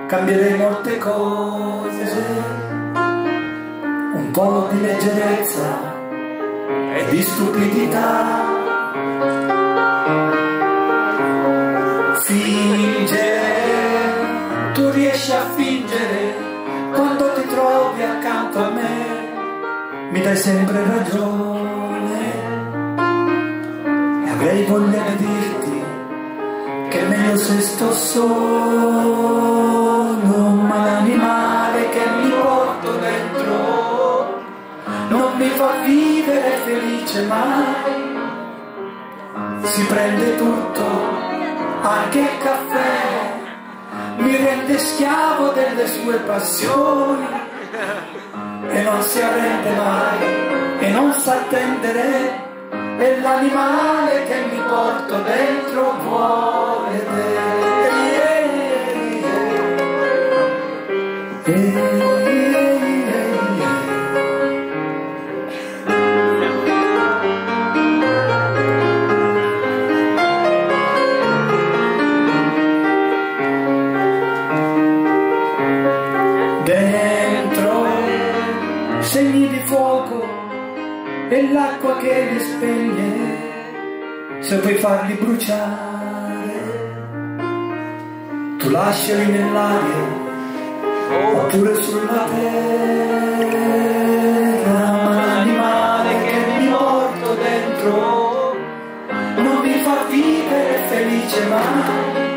cambierei molte cose, un po' di leggerezza e di stupidità. Fingere, tu riesci a fingere quando ti trovi accanto a me, mi dai sempre ragione e avrei voglia di dirti che è meglio se sto solo, ma l'animale che mi porto dentro non mi fa vivere felice mai, si prende tutto, anche il caffè, mi rende schiavo delle sue passioni e non si arrende mai e non sa attendere, è l'animale che mi porto dentro vuole dentro segni di fuoco e l'acqua che li spegne, se vuoi farli bruciare tu lasciali nell'aria oppure sulla terra, ma l'animale che mi porto dentro non mi fa vivere felice mai,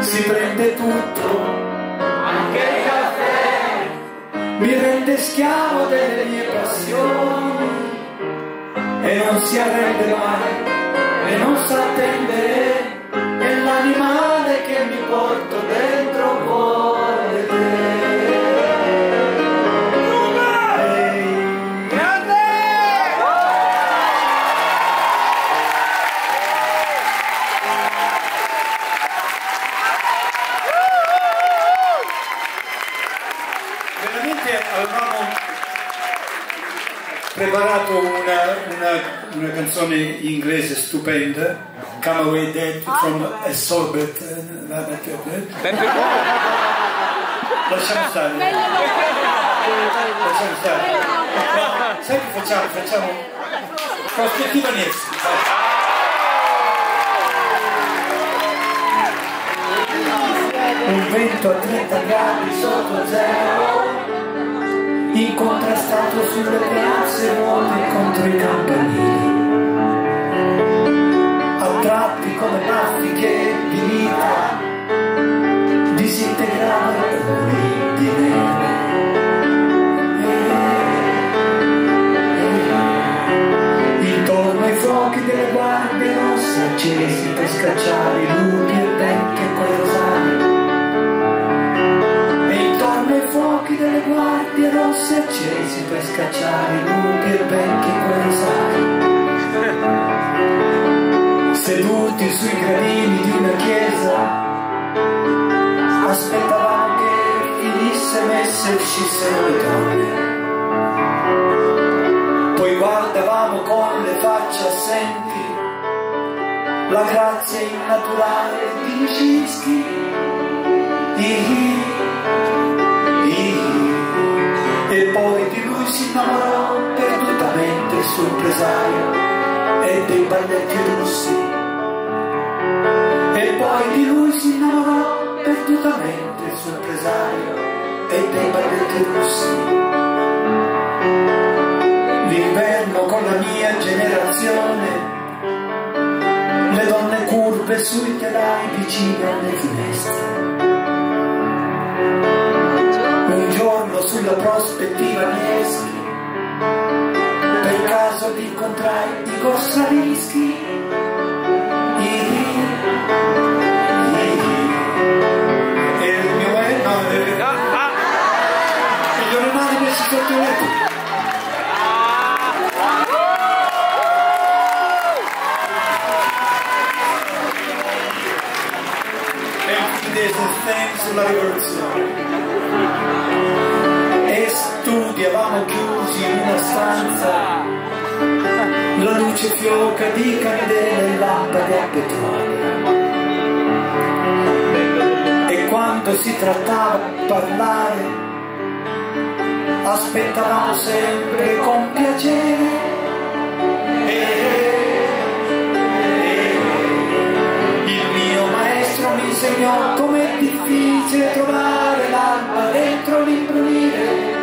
si prende tutto, anche il caffè, mi rende schiavo delle mie passioni e non si arrende mai e non sa attendere, è l'animale che mi porto dentro vuole grande! Veramente avevamo preparato una canzone inglese stupenda, Come Away Dead from a Sorbet. Lasciamo stare. Lasciamo stare. Sai che facciamo prospettiva Nevski. Un vento a 30 gradi sotto zero, incontrastato sulle piazze vuote contro i campanili, a tratti come baffiche di vita, disintegrati di neve. Intorno ai fuochi delle guardie rosse accesi per scacciare i lupi e becche e quei rosari, ai fuochi delle guardie rosse accesi per scacciare i lupi e becchi e quei rosari. Seduti sui gradini di una chiesa, aspettavamo che finisse messa e uscissero le donne. Poi guardavamo con le facce assenti la grazia innaturale di Nijinsky. E poi di lui si innamorò perdutamente il suo impresario e dei balletti russi. E poi di lui si innamorò perdutamente il suo impresario e dei balletti russi. L'inverno con la mia generazione, le donne curve sui telai vicine alle finestre. Un giorno sulla prospettiva Nevski, per caso ti incontrai Igor Stravinsky. E il mio gli ormai messi sotto il letto. E sulla rivoluzione. E studiavamo chiusi in una stanza, la luce fioca di candele e lampade a petrolio. E quando quando si trattava di parlare, aspettavamo sempre con piacere. Il mio maestro mi insegnò com'è difficile trovare l'alba dentro l'imbrunire.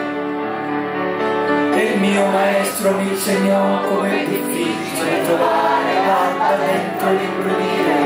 Il mio maestro mi insegnò com'è difficile trovare l'alba dentro l'imbrunire.